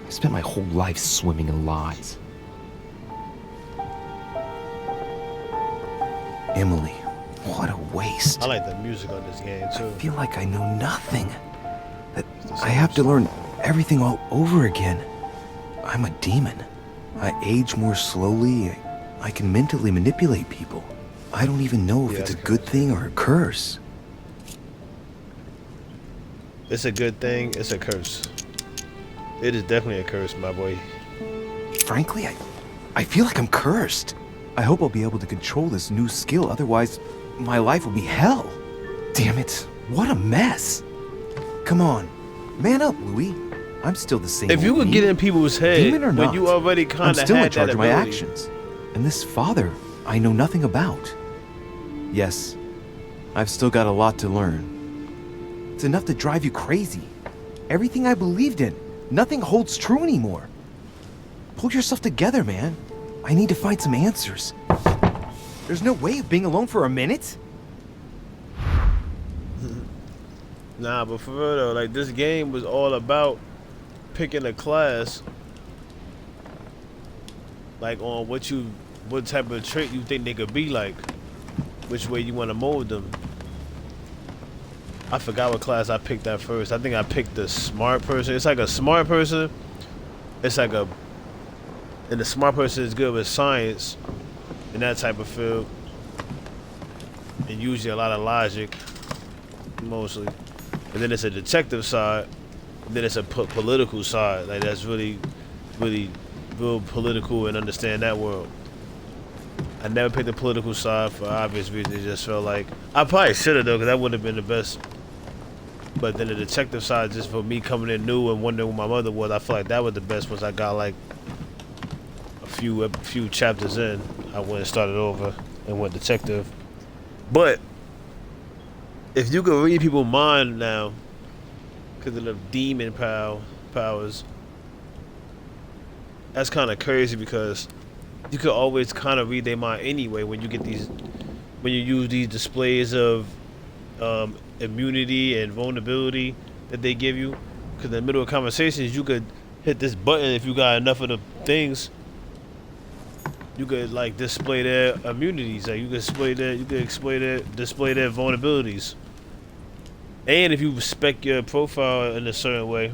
I spent my whole life swimming in lies. Emily, what a waste. I like the music on this game too. I feel like I know nothing. That I have to learn everything all over again. I'm a demon. I age more slowly. I can mentally manipulate people. I don't even know if it's a good thing or a curse. It's a good thing, it's a curse. It is definitely a curse, my boy. Frankly, I feel like I'm cursed. I hope I'll be able to control this new skill, otherwise my life will be hell. Damn it, what a mess. Come on, man up, Louis. I'm still the same. If you could get in people's head when not, you already kind of I'm still had in charge that of my ability. actions. And this father, I know nothing about. Yes, I've still got a lot to learn. It's enough to drive you crazy. Everything I believed in, nothing holds true anymore. Pull yourself together, man. I need to find some answers. There's no way of being alone for a minute. Nah, but for real though, like this game was all about picking a class, like on what type of trait you think they could be like, which way you want to mold them. I forgot what class I picked at first. I think I picked the smart person. It's like a smart person. It's like a, and the smart person is good with science and that type of field, and usually a lot of logic, mostly. And then it's a detective side, and then it's a political side. Like that's really, really, real political and understand that world. I never picked the political side for obvious reasons. It just felt like I probably should have though, because that would have been the best. But then the detective side, just for me coming in new and wondering what my mother was, I feel like that was the best once I got like a few chapters in. I went and started over and went detective. But if you could read people's mind now, because of the demon powers, that's kind of crazy because you could always kind of read their mind anyway when you get these, when you use these displays of immunity and vulnerability that they give you. Because in the middle of conversations, you could hit this button if you got enough of the things. You could like display their immunities. Like you could display their vulnerabilities. And if you respect your profile in a certain way,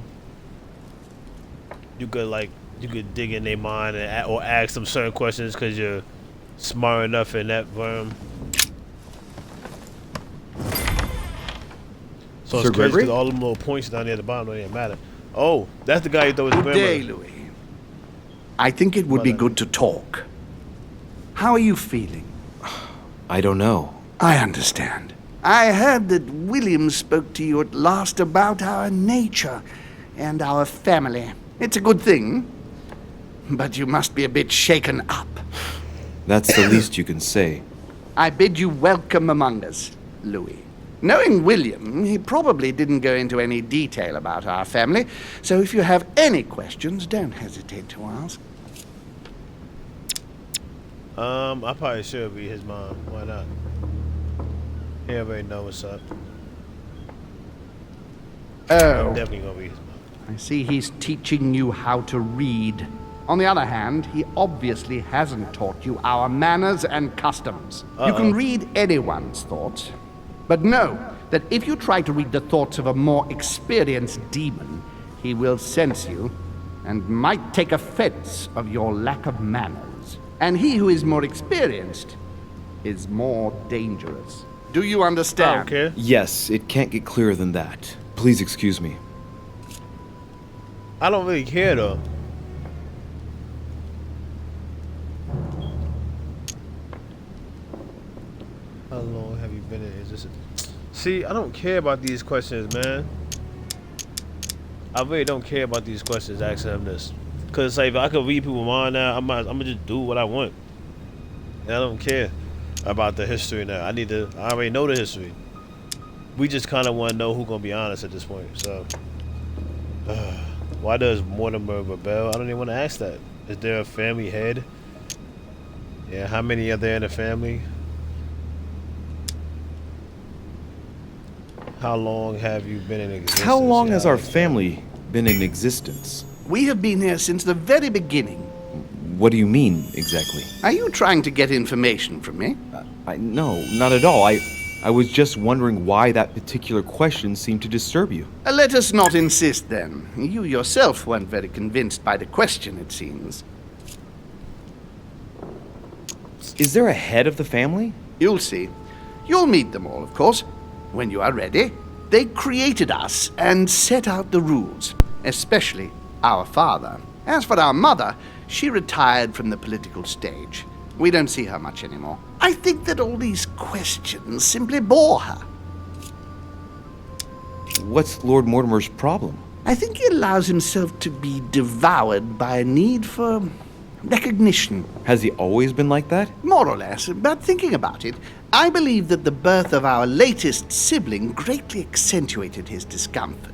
you could dig in their mind or ask them certain questions because you're smart enough in that realm. So Sir it's crazy Gregory? because all them little points down there at the bottom don't even matter. Oh, that's the guy you thought was Good day, Louis. I think it would be good to talk. How are you feeling? I don't know. I understand. I heard that William spoke to you at last about our nature and our family. It's a good thing, but you must be a bit shaken up. That's the least you can say. I bid you welcome among us, Louis. Knowing William, he probably didn't go into any detail about our family, so if you have any questions, don't hesitate to ask. I probably should be his mom. Why not? He already know what's up. I'm Oh, definitely gonna be his mom. I see he's teaching you how to read. On the other hand, he obviously hasn't taught you our manners and customs. You can read anyone's thoughts, but know that if you try to read the thoughts of a more experienced demon, he will sense you and might take offense of your lack of manners. And he who is more experienced is more dangerous. Do you I understand? don't care. Yes, it can't get clearer than that. Please excuse me. I don't really care though. How long have you been in? Is this? See, I don't care about these questions, man. I really don't care about these questions. Asking them this, cause like if I could read people's mind now, I'm gonna just do what I want. And I don't care about the history now. I already know the history. We just kind of want to know who's gonna be honest at this point. So, why does Mortimer rebel? I don't even want to ask that. Is there a family head? Yeah, how many are there in the family? How long have you been in existence? How long Yeah, has I our like that. family been in existence? We have been here since the very beginning. What do you mean, exactly? Are you trying to get information from me? No, not at all. I was just wondering why that particular question seemed to disturb you. Let us not insist, then. You yourself weren't very convinced by the question, it seems. Is there a head of the family? You'll see. You'll meet them all, of course, when you are ready. They created us and set out the rules, especially our father. As for our mother, she retired from the political stage. We don't see her much anymore. I think that all these questions simply bore her. What's Lord Mortimer's problem? I think he allows himself to be devoured by a need for recognition. Has he always been like that? More or less, but thinking about it, I believe that the birth of our latest sibling greatly accentuated his discomfort.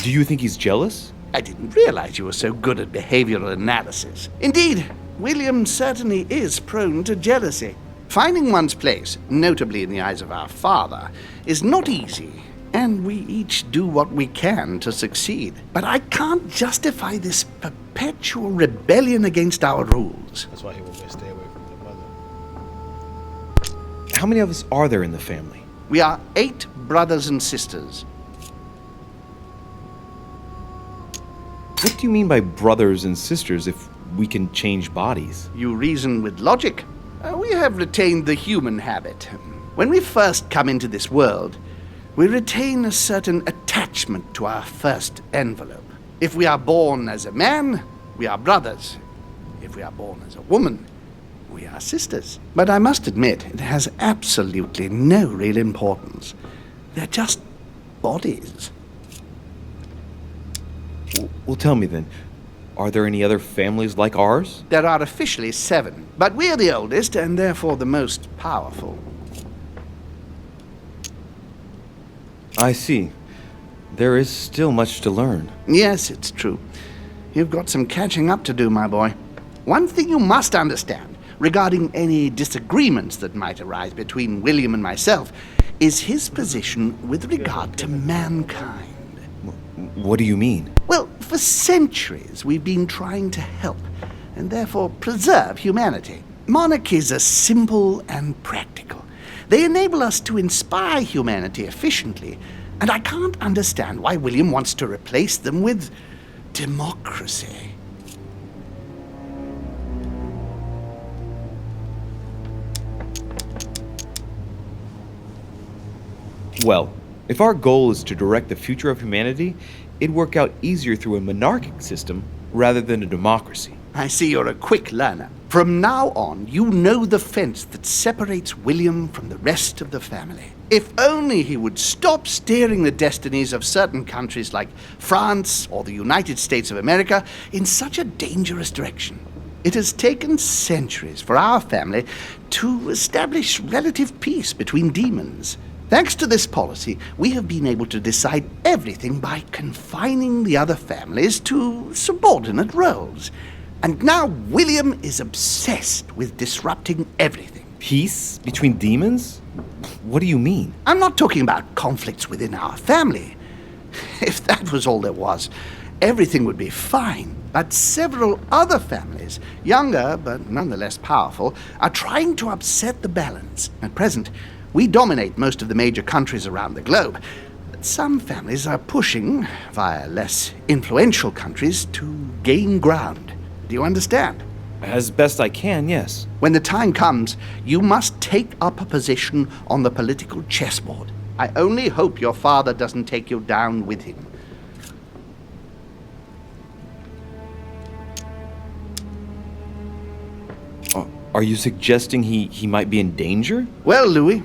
Do you think he's jealous? I didn't realize you were so good at behavioral analysis. Indeed, William certainly is prone to jealousy. Finding one's place, notably in the eyes of our father, is not easy, and we each do what we can to succeed. But I can't justify this perpetual rebellion against our rules. That's why he wants me to stay away from the mother. How many of us are there in the family? We are 8 brothers and sisters. What do you mean by brothers and sisters if we can change bodies? You reason with logic. We have retained the human habit. When we first come into this world, we retain a certain attachment to our first envelope. If we are born as a man, we are brothers. If we are born as a woman, we are sisters. But I must admit, it has absolutely no real importance. They're just bodies. Well, tell me then, are there any other families like ours? There are officially 7, but we're the oldest and therefore the most powerful. I see. There is still much to learn. Yes, it's true. You've got some catching up to do, my boy. One thing you must understand regarding any disagreements that might arise between William and myself is his position with regard to mankind. What do you mean? Well, for centuries we've been trying to help and therefore preserve humanity. Monarchies are simple and practical. They enable us to inspire humanity efficiently, and I can't understand why William wants to replace them with democracy. Well, if our goal is to direct the future of humanity, it'd work out easier through a monarchic system rather than a democracy. I see you're a quick learner. From now on, you know the fence that separates William from the rest of the family. If only he would stop steering the destinies of certain countries like France or the United States of America in such a dangerous direction. It has taken centuries for our family to establish relative peace between demons. Thanks to this policy, we have been able to decide everything by confining the other families to subordinate roles. And now William is obsessed with disrupting everything. Peace between demons? What do you mean? I'm not talking about conflicts within our family. If that was all there was, everything would be fine. But several other families, younger but nonetheless powerful, are trying to upset the balance. At present, we dominate most of the major countries around the globe. But some families are pushing, via less influential countries, to gain ground. Do you understand? As best I can, yes. When the time comes, you must take up a position on the political chessboard. I only hope your father doesn't take you down with him. Are you suggesting he might be in danger? Well, Louis,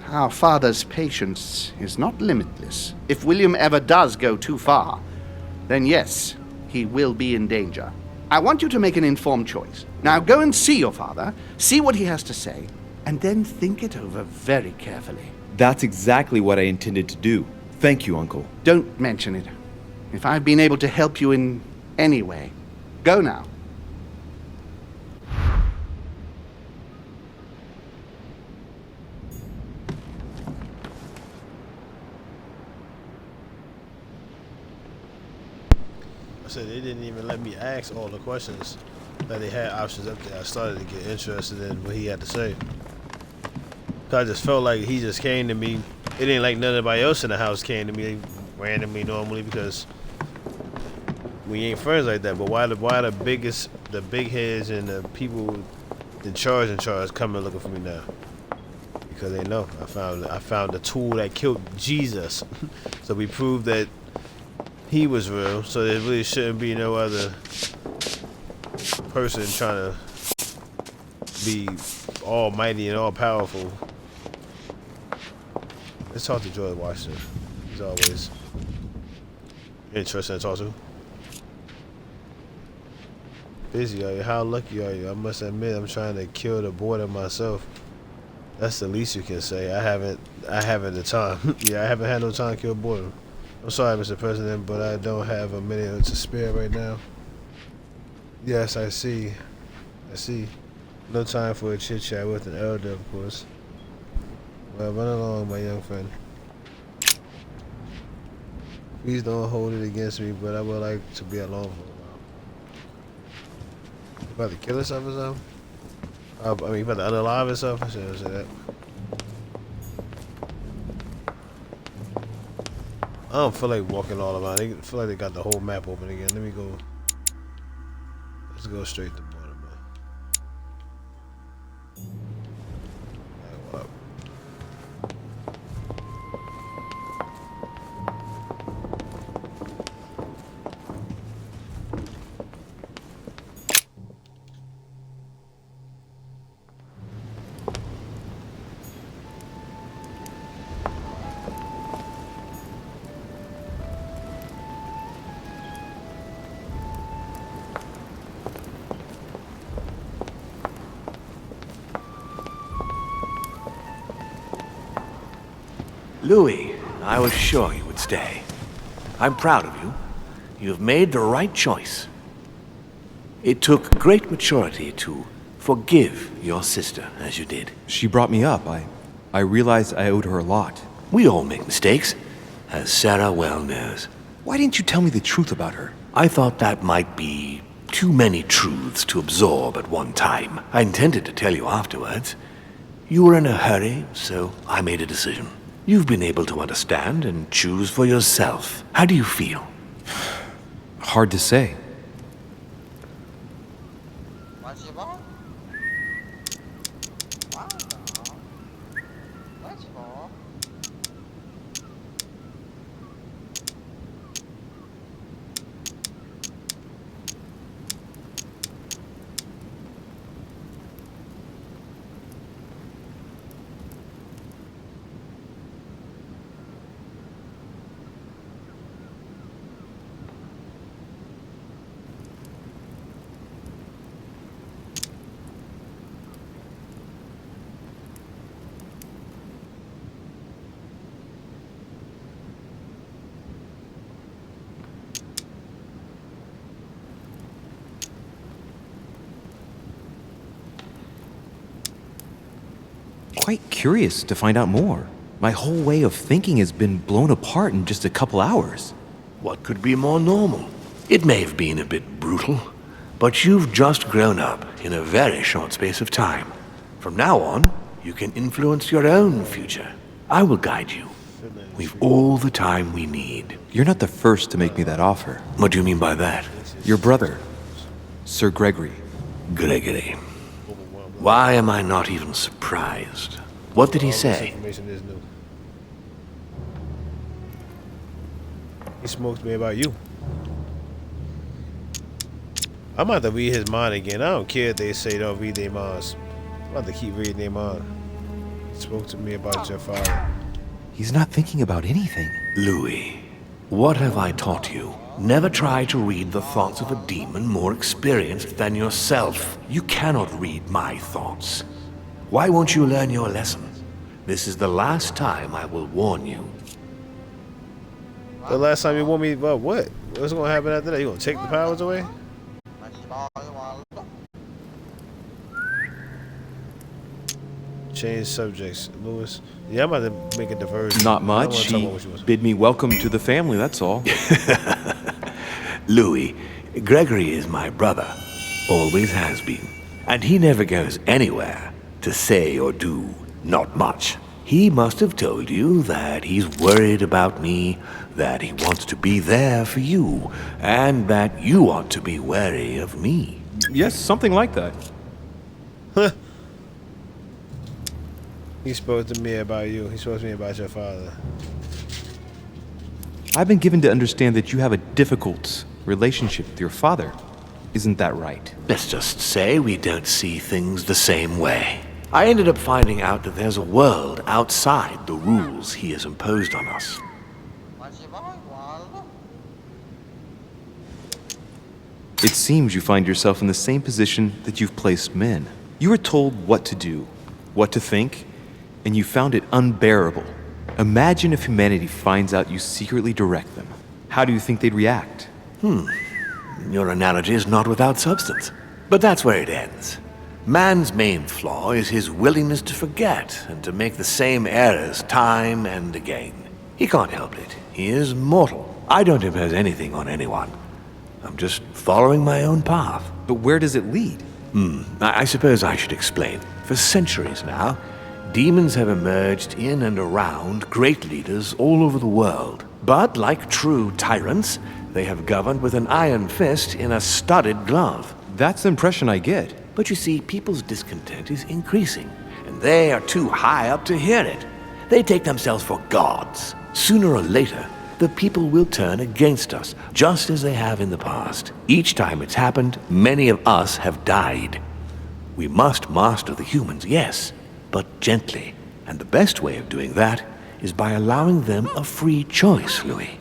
our father's patience is not limitless. If William ever does go too far, then yes, he will be in danger. I want you to make an informed choice. Now go and see your father, see what he has to say, and then think it over very carefully. That's exactly what I intended to do. Thank you, Uncle. Don't mention it. If I've been able to help you in any way, go now. I said they didn't even let me ask all the questions that they had options up there. I started to get interested in what he had to say. Cause I just felt like he just came to me. It ain't like nobody else in the house came to me randomly normally because we ain't friends like that. But why the big heads and the people in charge coming looking for me now? Because they know I found the tool that killed Jesus. So we proved that he was real. So there really shouldn't be no other person trying to be almighty and all powerful. Let's talk to George Washington. He's always interesting to talk to. Busy, are you? How lucky are you? I must admit, I'm trying to kill the boredom myself. That's the least you can say. I haven't the time. Yeah, I haven't had no time to kill boredom. I'm sorry, Mr. President, but I don't have a minute to spare right now. Yes, I see. No time for a chit chat with an elder, of course. Well, run along, my young friend. Please don't hold it against me, but I would like to be alone for a while. You about to kill yourself or something? I mean, you about to unalive yourself? I shouldn't say that. I don't feel like walking all around. I feel like they got the whole map open again. Let me go. Let's go straight to Baltimore. What up? Louis, I was sure you would stay. I'm proud of you. You've made the right choice. It took great maturity to forgive your sister as you did. She brought me up. I realized I owed her a lot. We all make mistakes, as Sarah well knows. Why didn't you tell me the truth about her? I thought that might be too many truths to absorb at one time. I intended to tell you afterwards. You were in a hurry, so I made a decision. You've been able to understand and choose for yourself. How do you feel? Hard to say. Quite curious to find out more. My whole way of thinking has been blown apart in just a couple hours. What could be more normal? It may have been a bit brutal, but you've just grown up in a very short space of time. From now on, you can influence your own future. I will guide you. We've all the time we need. You're not the first to make me that offer. What do you mean by that? Your brother, Sir Gregory. Gregory. Why am I not even surprised? What did he say? Information is new. He smoked me about you. I'm about to read his mind again. I don't care if they say don't read their minds. I'm about to keep reading their mind. He spoke to me about your father. He's not thinking about anything. Louis, what have I taught you? Never try to read the thoughts of a demon more experienced than yourself. You cannot read my thoughts. Why won't you learn your lesson? This is the last time I will warn you. The last time you warned me about what? What's going to happen after that? You going to take the powers away? Change subjects. Louis. Yeah, I'm about to make a diversion. Not much. He bid me welcome to the family, that's all. Louis, Gregory is my brother. Always has been. And he never goes anywhere to say or do not much. He must have told you that he's worried about me, that he wants to be there for you, and that you ought to be wary of me. Yes, something like that. He spoke to me about you. He spoke to me about your father. I've been given to understand that you have a difficult relationship with your father. Isn't that right? Let's just say we don't see things the same way. I ended up finding out that there's a world outside the rules he has imposed on us. It seems you find yourself in the same position that you've placed men. You were told what to do, what to think, and you found it unbearable. Imagine if humanity finds out you secretly direct them. How do you think they'd react? Your analogy is not without substance. But that's where it ends. Man's main flaw is his willingness to forget and to make the same errors time and again. He can't help it. He is mortal. I don't impose anything on anyone. I'm just following my own path. But where does it lead? I suppose I should explain. For centuries now, demons have emerged in and around great leaders all over the world. But like true tyrants, they have governed with an iron fist in a studded glove. That's the impression I get. But you see, people's discontent is increasing, and they are too high up to hear it. They take themselves for gods. Sooner or later, the people will turn against us, just as they have in the past. Each time it's happened, many of us have died. We must master the humans, yes, but gently. And the best way of doing that is by allowing them a free choice, Louis.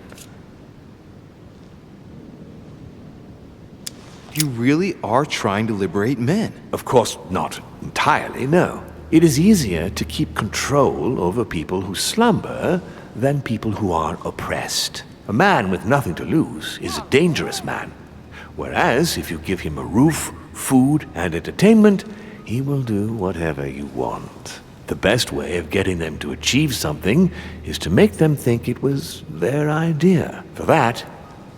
You really are trying to liberate men. Of course, not entirely, no. It is easier to keep control over people who slumber than people who are oppressed. A man with nothing to lose is a dangerous man. Whereas, if you give him a roof, food, and entertainment, he will do whatever you want. The best way of getting them to achieve something is to make them think it was their idea. For that,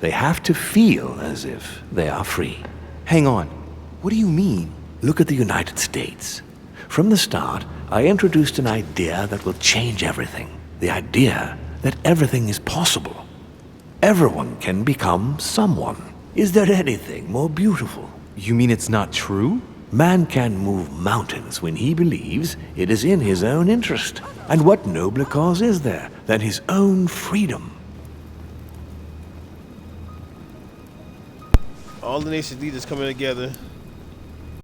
they have to feel as if they are free. Hang on. What do you mean? Look at the United States. From the start, I introduced an idea that will change everything. The idea that everything is possible. Everyone can become someone. Is there anything more beautiful? You mean it's not true? Man can move mountains when he believes it is in his own interest. And what nobler cause is there than his own freedom? All the nation leaders coming together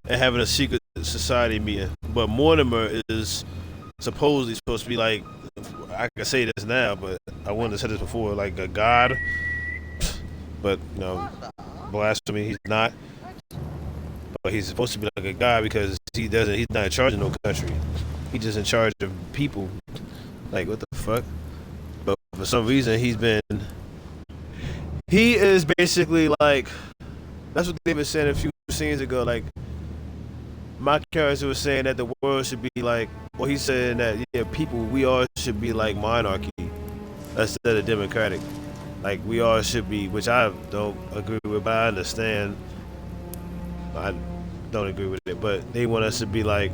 and having a secret society meeting. But Mortimer is supposedly supposed to be like, I can say this now, but I wouldn't have said this before, like a god. But, you know, blasphemy, he's not. But he's supposed to be like a god because he's not in charge of no country. He's just in charge of people. Like, what the fuck? But for some reason, he is basically like, that's what they were saying a few scenes ago. Like, my character was saying that the world should be like, well, he's saying that, yeah, we all should be like monarchy instead of democratic. Like, we all should be, which I don't agree with, but I understand. I don't agree with it, but they want us to be like,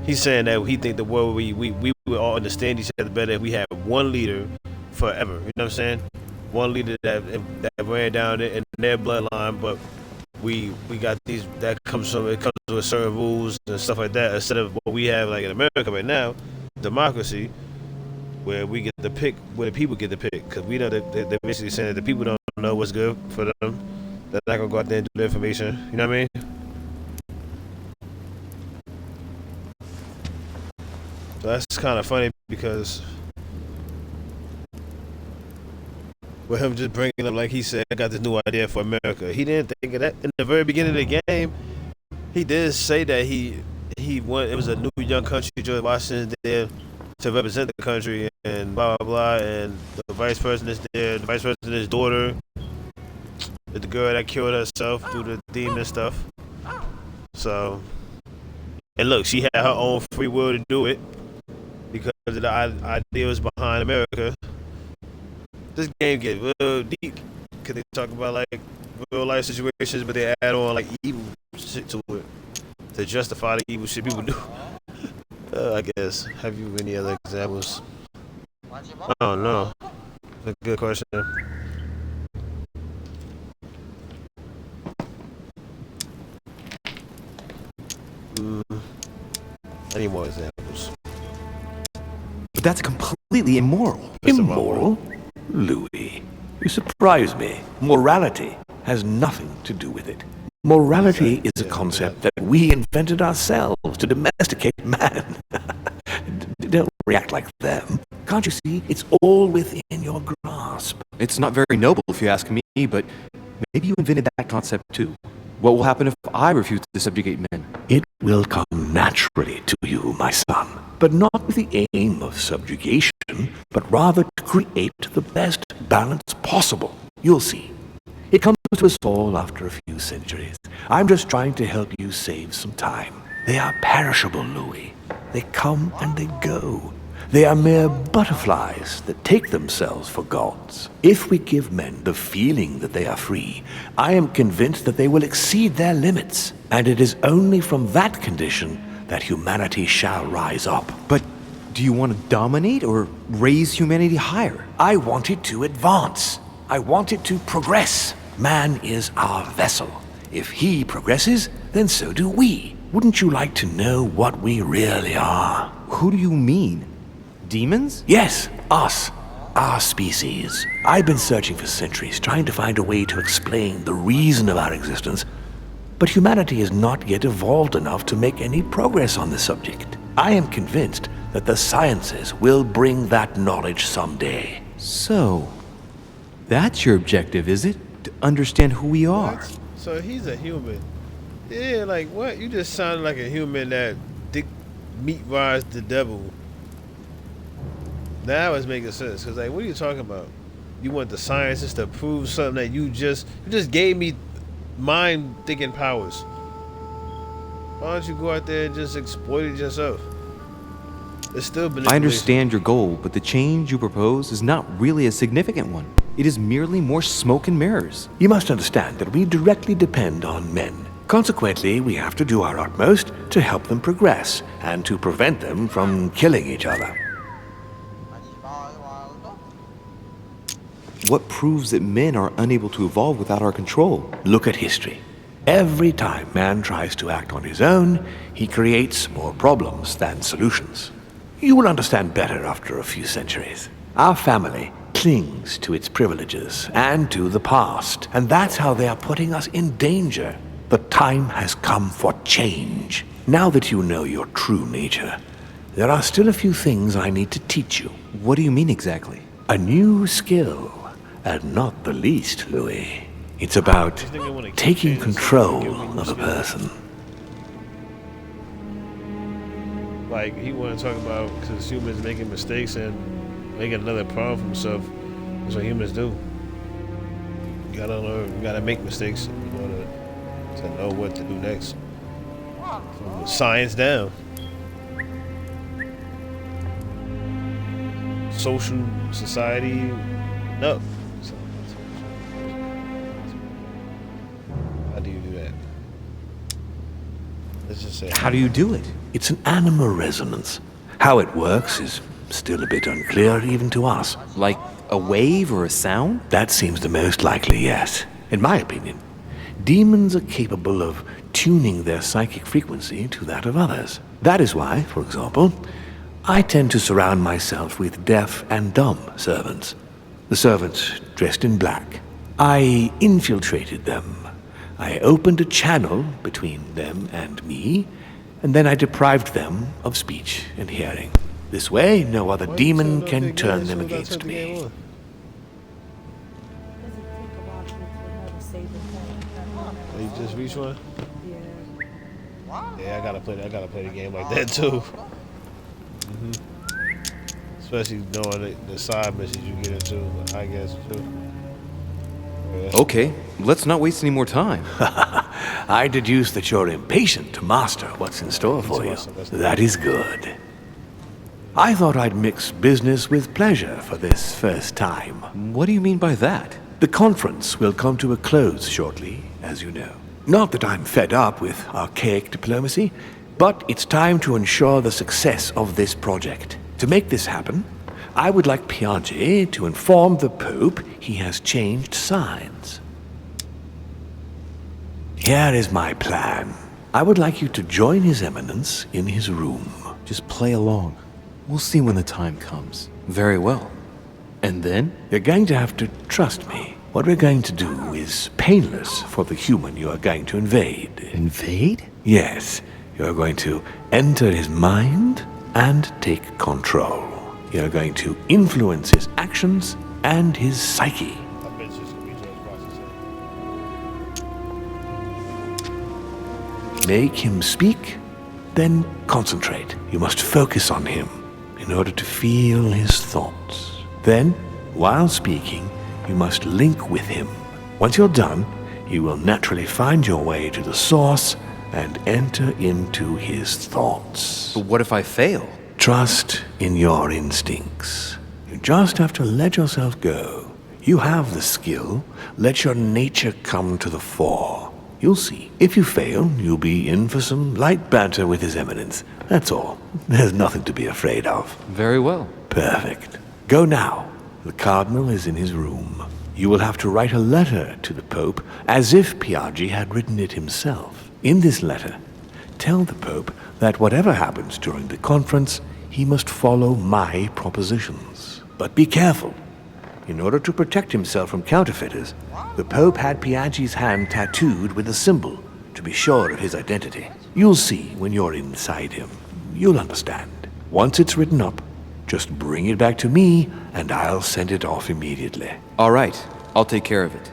he's saying that he think the world, we would all understand each other better if we had one leader forever. You know what I'm saying? One leader that ran down in their bloodline, but we got these that comes with certain rules and stuff like that, instead of what we have like in America right now, democracy, where we get to pick, where the people get to pick, because we know that they're basically saying that the people don't know what's good for them. They're not gonna go out there and do the information. You know what I mean? So that's kind of funny because with him just bringing up, like he said, I got this new idea for America. He didn't think of that in the very beginning of the game. He did say that he wanted, it was a new young country, George Washington there to represent the country and blah blah blah, and the vice president is there, the vice president's daughter, the girl that killed herself through the demon stuff. So, and look, she had her own free will to do it because of the ideas behind America. This game gets real deep because they talk about like real life situations, but they add on like evil shit to it to justify the evil shit people do. I guess. Have you any other examples? I don't know. That's a good question. Any more examples? But that's completely immoral. That's the wrong Immoral? Louis, you surprise me. Morality has nothing to do with it. Morality is a concept that we invented ourselves to domesticate man. Don't react like them. Can't you see? It's all within your grasp. It's not very noble if you ask me, but maybe you invented that concept too. What will happen if I refuse to subjugate men? It will come naturally to you, my son, but not with the aim of subjugation, but rather to create the best balance possible. You'll see. It comes to us all after a few centuries. I'm just trying to help you save some time. They are perishable, Louis. They come and they go. They are mere butterflies that take themselves for gods. If we give men the feeling that they are free, I am convinced that they will exceed their limits. And it is only from that condition that humanity shall rise up. But do you want to dominate or raise humanity higher? I want it to advance. I want it to progress. Man is our vessel. If he progresses, then so do we. Wouldn't you like to know what we really are? Who do you mean? Demons? Yes, us. Our species. I've been searching for centuries, trying to find a way to explain the reason of our existence, but humanity has not yet evolved enough to make any progress on the subject. I am convinced that the sciences will bring that knowledge someday. So, that's your objective, is it? To understand who we are. What? So he's a human. Yeah, like what? You just sounded like a human that meat rides the devil. Now it's making sense. Cause like, what are you talking about? You want the scientists to prove something that you just gave me mind thinking powers. Why don't you go out there and just exploit it yourself? It's still manipulation. I understand your goal, but the change you propose is not really a significant one. It is merely more smoke and mirrors. You must understand that we directly depend on men. Consequently, we have to do our utmost to help them progress and to prevent them from killing each other. What proves that men are unable to evolve without our control? Look at history. Every time man tries to act on his own, he creates more problems than solutions. You will understand better after a few centuries. Our family clings to its privileges and to the past, and that's how they are putting us in danger. The time has come for change. Now that you know your true nature, there are still a few things I need to teach you. What do you mean exactly? A new skill, and not the least, Louis. It's about taking control of a person. Like, he want to talk about because humans making mistakes and making another problem for himself. That's what humans do. You gotta learn, you gotta make mistakes in order to know what to do next. From science down. Social, society, no. How do you do that? Let's just say. How do you do it? It's an animal resonance. How it works is still a bit unclear even to us. Like a wave or a sound? That seems the most likely, yes. In my opinion, demons are capable of tuning their psychic frequency to that of others. That is why, for example, I tend to surround myself with deaf and dumb servants. The servants dressed in black. I infiltrated them. I opened a channel between them and me, and then I deprived them of speech and hearing. This way, no other demon can turn them against me. You just reach one? Yeah, I gotta play the game like that too. Especially knowing the side missions you get into, I guess too. Yeah. Okay, let's not waste any more time. I deduce that you're impatient to master what's in store for you. That is good. I thought I'd mix business with pleasure for this first time. What do you mean by that? The conference will come to a close shortly, as you know. Not that I'm fed up with archaic diplomacy, but it's time to ensure the success of this project. To make this happen, I would like Piaget to inform the Pope he has changed sides. Here is my plan. I would like you to join His Eminence in his room. Just play along. We'll see when the time comes. Very well. And then? You're going to have to trust me. What we're going to do is painless for the human you are going to invade. Invade? Yes, you're going to enter his mind and take control. You're going to influence his actions and his psyche. I bet it's just gonna be George Washington. Make him speak, then concentrate. You must focus on him in order to feel his thoughts. Then, while speaking, you must link with him. Once you're done, you will naturally find your way to the source and enter into his thoughts. But what if I fail? Trust in your instincts. You just have to let yourself go. You have the skill. Let your nature come to the fore. You'll see. If you fail, you'll be in for some light banter with His Eminence. That's all. There's nothing to be afraid of. Very well. Perfect. Go now. The Cardinal is in his room. You will have to write a letter to the Pope as if Piaggi had written it himself. In this letter, tell the Pope that whatever happens during the conference, he must follow my propositions. But be careful. In order to protect himself from counterfeiters, the Pope had Piaggi's hand tattooed with a symbol to be sure of his identity. You'll see when you're inside him. You'll understand. Once it's written up, just bring it back to me, and I'll send it off immediately. All right. I'll take care of it.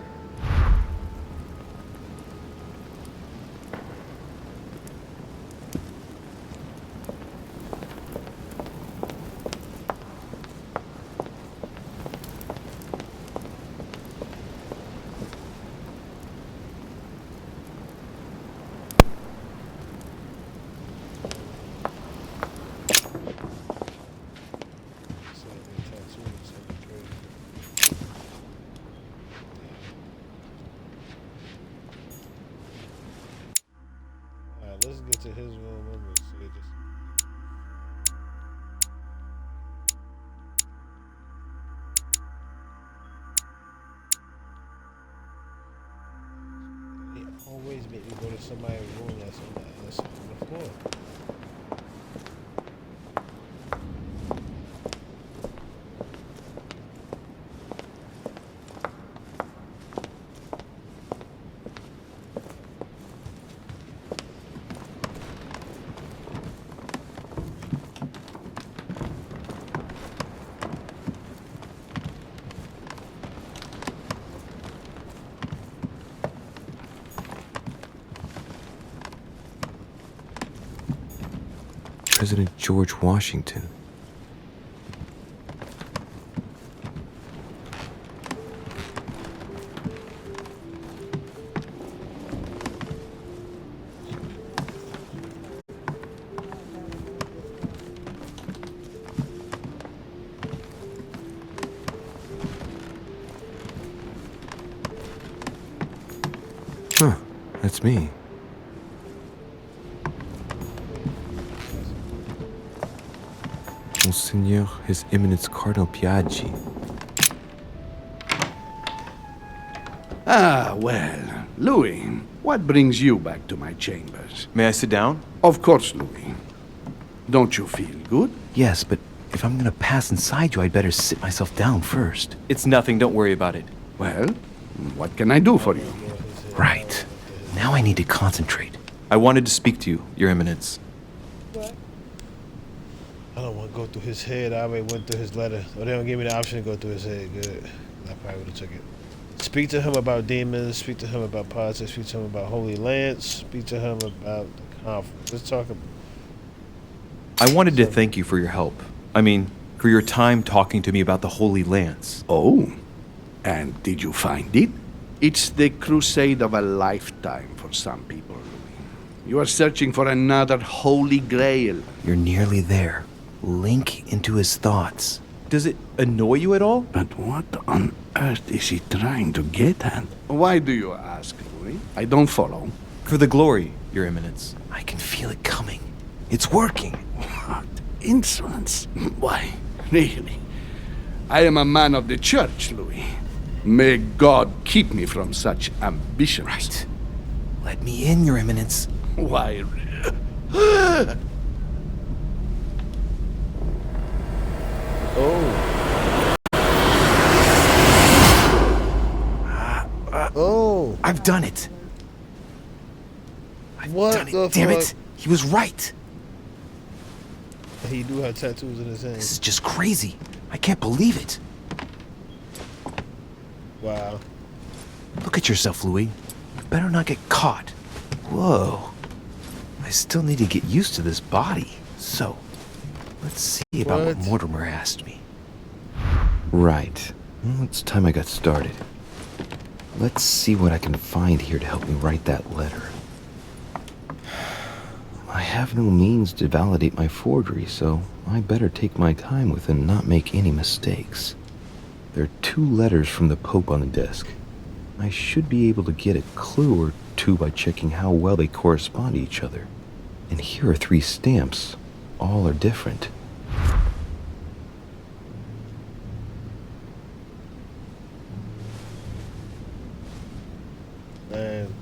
Alright, let's get to his room. I'm gonna see it. They always make me go to somebody's room that's on the floor. President George Washington. Huh, that's me. Monseigneur, His Eminence Cardinal Piaggi. Ah, well, Louis, what brings you back to my chambers? May I sit down? Of course, Louis. Don't you feel good? Yes, but if I'm gonna pass inside you, I'd better sit myself down first. It's nothing, don't worry about it. Well, what can I do for you? Right. Now I need to concentrate. I wanted to speak to you, Your Eminence. I don't want to go through his head. I already went through his letter. Or they don't give me the option to go through his head. Good. I probably would have took it. Speak to him about demons. Speak to him about politics. Speak to him about Holy Lance. Speak to him about the conference. Let's talk about... I wanted to thank you for your help. I mean, for your time talking to me about the Holy Lance. Oh, and did you find it? It's the crusade of a lifetime for some people, Louis. You are searching for another holy grail. You're nearly there. Link into his thoughts. Does it annoy you at all? But what on earth is he trying to get at? Why do you ask, Louis? I don't follow. For the glory, Your Eminence. I can feel it coming. It's working. What insolence! Why, really? I am a man of the church, Louis. May God keep me from such ambitions. Right. Let me in, Your Eminence. Why? Oh, I've done it. I've what done it. the Damn fuck? it. He was right. He do have tattoos in his This hands. is just crazy. I can't believe it. Wow. Look at yourself, Louis. You better not get caught. Whoa. I still need to get used to this body. So, let's see about what What? Mortimer asked me. Right. Well, it's time I got started. Let's see what I can find here to help me write that letter. I have no means to validate my forgery, so I better take my time with it and not make any mistakes. There are 2 letters from the Pope on the desk. I should be able to get a clue or 2 by checking how well they correspond to each other. And here are 3 stamps. All are different. Man,